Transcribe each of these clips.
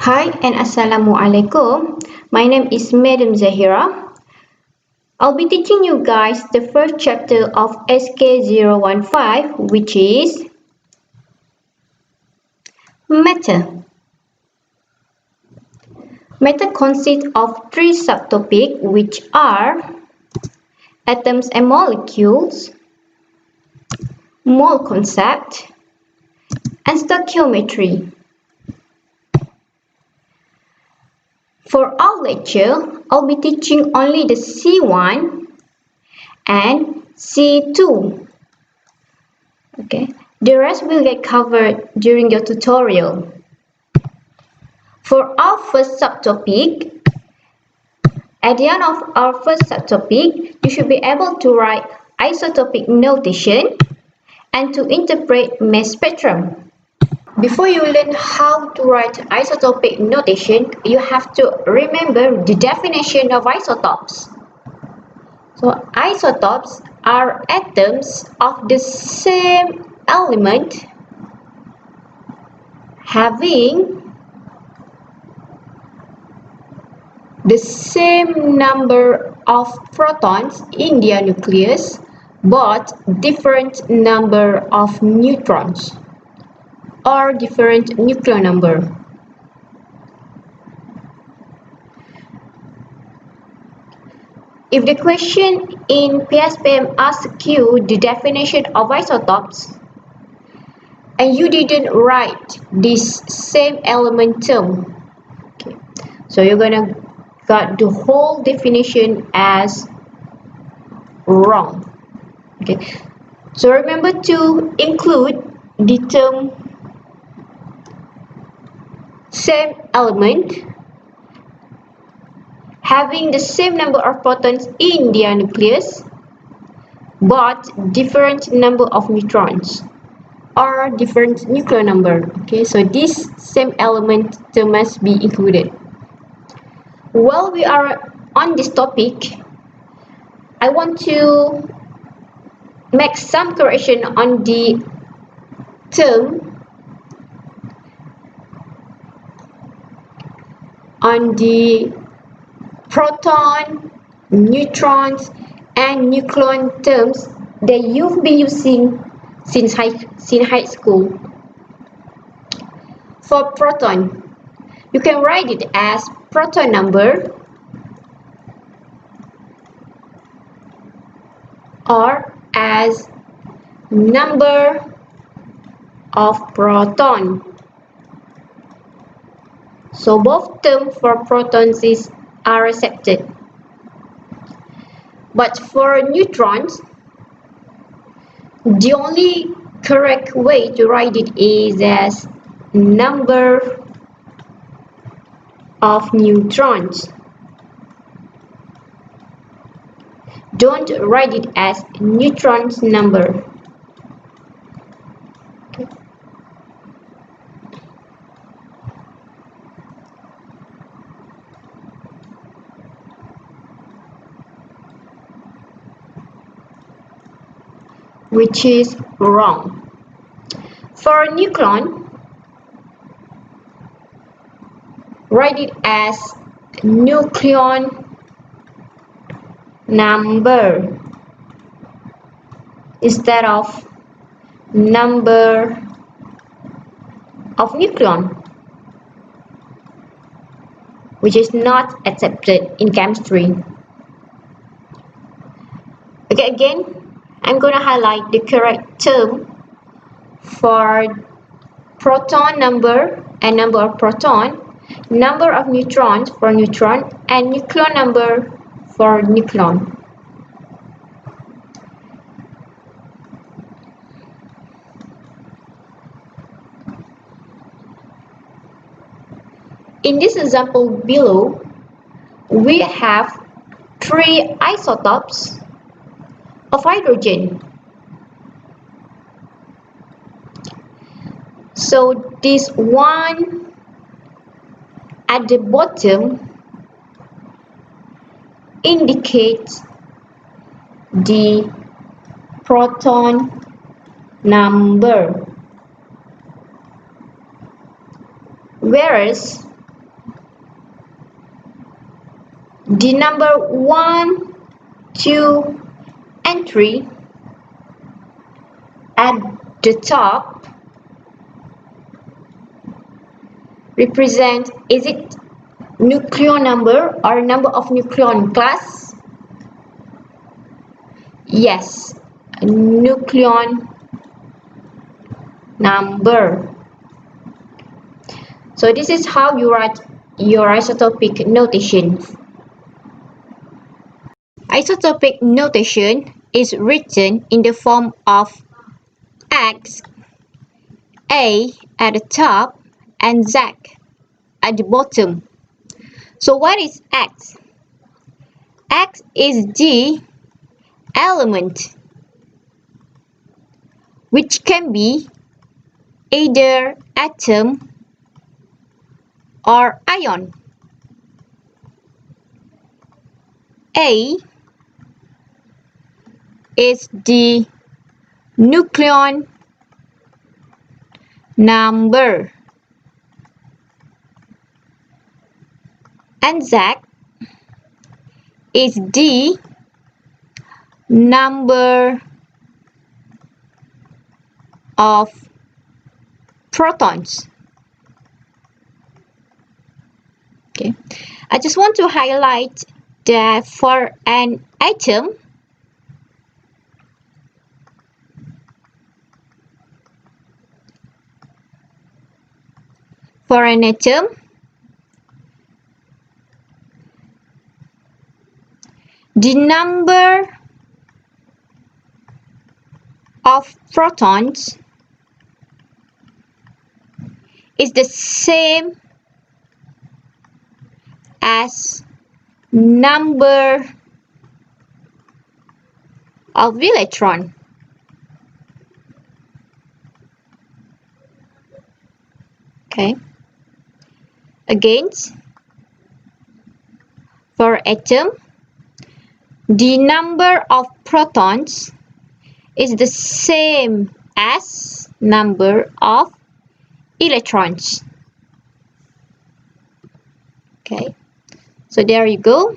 Hi and Assalamualaikum. My name is Madam Zahira. I'll be teaching you guys the first chapter of SK015, which is Matter. Matter consists of three subtopics, which are atoms and molecules, mole concept, and stoichiometry. For our lecture, I'll be teaching only the C1 and C2. Okay, the rest will get covered during your tutorial. For our first subtopic, at the end of our first subtopic, you should be able to write isotopic notation and to interpret mass spectrum. Before you learn how to write isotopic notation, you have to remember the definition of isotopes. So isotopes are atoms of the same element having the same number of protons in their nucleus but different number of neutrons or different nuclear number. If the question in PSPM asks you the definition of isotopes and you didn't write this same element term, okay, so you're gonna got the whole definition as wrong. Okay, so remember to include the term same element having the same number of protons in their nucleus but different number of neutrons or different nuclear number. Okay, so this same element term must be included. While we are on this topic, I want to make some correction on the term on the proton, neutrons, and nucleon terms that you've been using since high school. For proton, you can write it as proton number or as number of proton. So both terms for protons are accepted. But for neutrons, the only correct way to write it is as number of neutrons. Don't write it as neutrons number. Okay. Which is wrong. For nucleon, write it as nucleon number instead of number of nucleon, which is not accepted in chemistry. Okay, again, I'm going to highlight the correct term for proton number and number of proton, number of neutrons for neutron, and nucleon number for nucleon. In this example below, we have three isotopes of hydrogen. So this one at the bottom indicates the proton number, whereas The number 1, 2, and 3 at the top represent, is it nucleon number or number of nucleon class? Yes, nucleon number. So this is how you write your isotopic notation. Isotopic notation is written in the form of X, A at the top, and Z at the bottom. So what is X? X is the element which can be either atom or ion. A is the nucleon number, and Z is the number of protons. Okay, I just want to highlight that for an atom, the number of protons is the same as number of electron. Okay, again, for atom, the number of protons is the same as number of electrons. Okay, so there you go.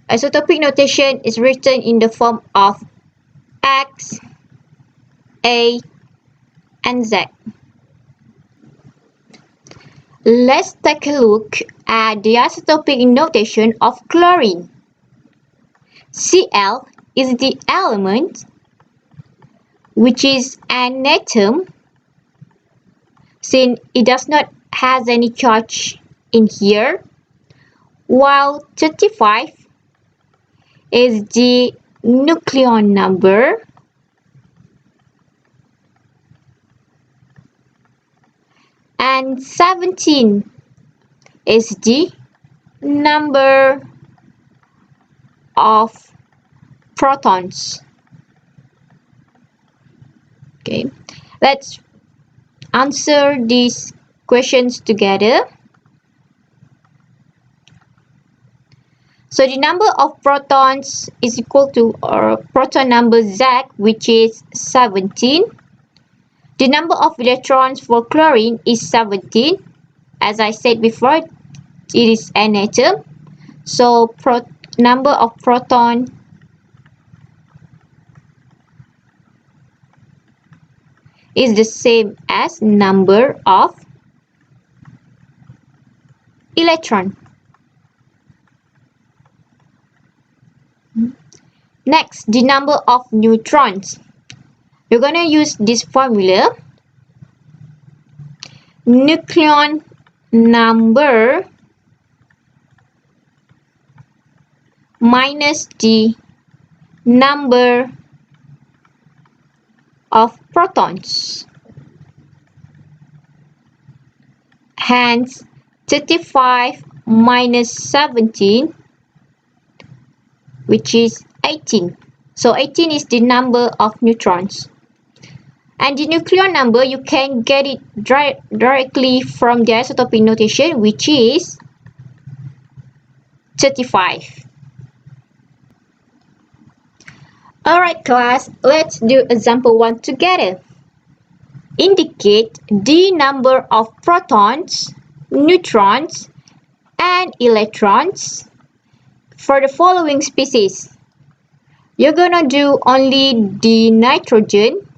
Isotopic notation is written in the form of X, A, and Z. Let's take a look at the isotopic notation of chlorine. Cl is the element which is an atom, since it does not have any charge in here, while 35 is the nucleon number, and 17 is the number of protons. Okay, let's answer these questions together. So the number of protons is equal to proton number Z, which is 17. The number of electrons for chlorine is 17. As I said before, it is an atom. So number of proton is the same as number of electron. Next, the number of neutrons. We're going to use this formula. Nucleon number minus the number of protons. Hence, 35 minus 17, which is 18. So 18 is the number of neutrons. And the nucleon number, you can get it directly from the isotopic notation, which is 35. Alright class, let's do example 1 together. Indicate the number of protons, neutrons, and electrons. For the following species, you're gonna do only the nitrogen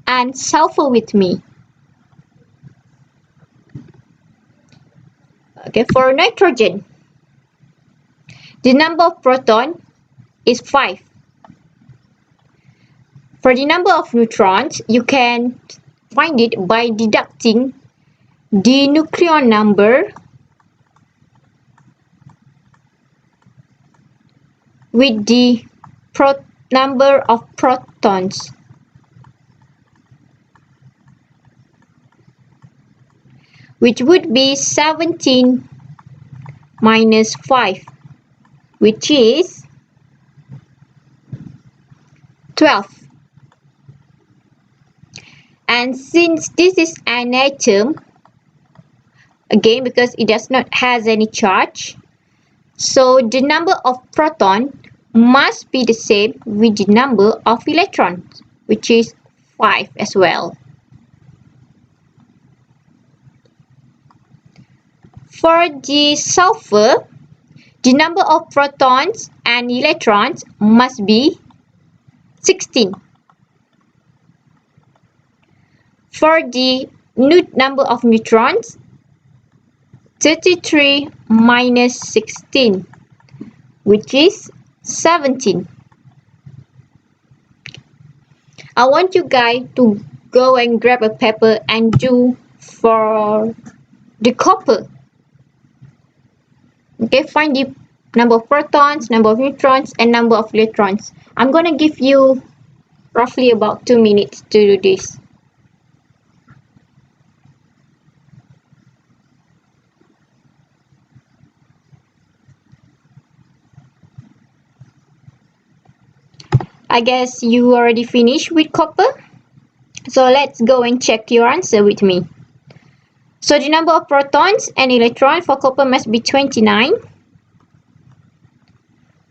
and sulfur with me. Okay, for nitrogen, the number of proton is 5. For the number of neutrons, you can find it by deducting the nucleon number with the number of protons. Which would be 17 minus 5, which is 12. And since this is an atom, again because it does not has any charge, so the number of proton must be the same with the number of electrons, which is 5 as well. For the sulfur, the number of protons and electrons must be 16. For the number of neutrons, 33 minus 16, which is 17. I want you guys to go and grab a paper and do for the copper. Okay, find the number of protons, number of neutrons, and number of electrons. I'm gonna give you roughly about 2 minutes to do this. I guess you already finished with copper. So let's go and check your answer with me. So the number of protons and electrons for copper must be 29.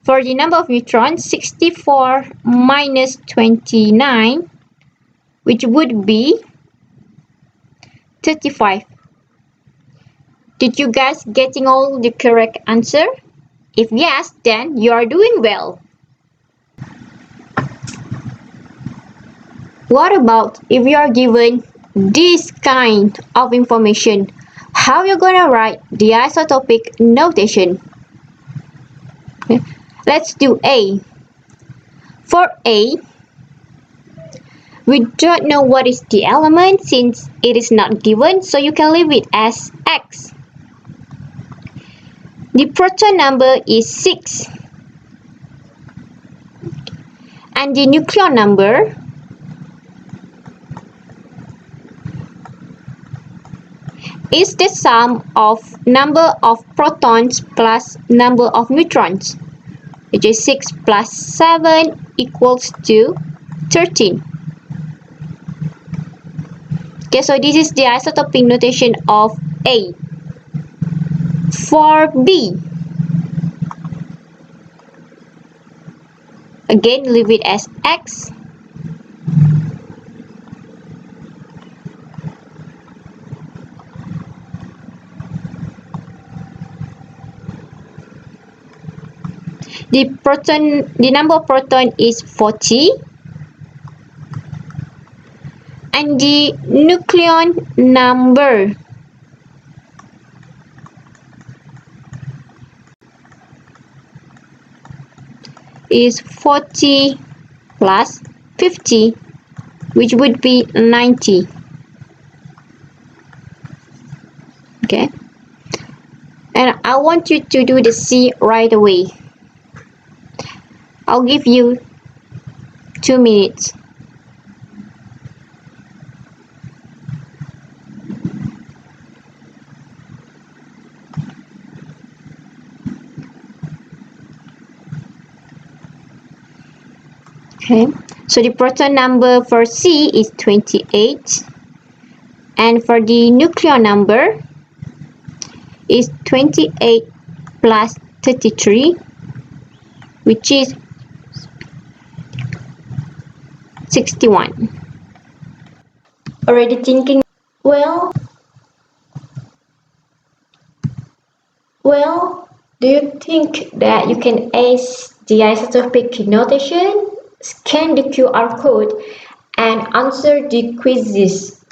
For the number of neutrons, 64 minus 29, which would be 35. Did you guys getting all the correct answer? If yes, then you are doing well. What about if you are given this kind of information? How you're gonna write the isotopic notation? Okay. Let's do A. For A, we don't know what is the element since it is not given, so you can leave it as X. The proton number is 6. And the nucleon number is the sum of number of protons plus number of neutrons, which is 6 plus 7 equals to 13. Okay, so this is the isotopic notation of A. For B, again leave it as X. The number of proton is 40. And the nucleon number is 40 plus 50, which would be 90. Okay, and I want you to do the C right away. I'll give you 2 minutes. Okay, so the proton number for C is 28, and for the nucleon number is 28 plus 33, which is 61. Already thinking? Well, Well, do you think that you can ace the isotopic notation, scan the QR code, and answer the quizzes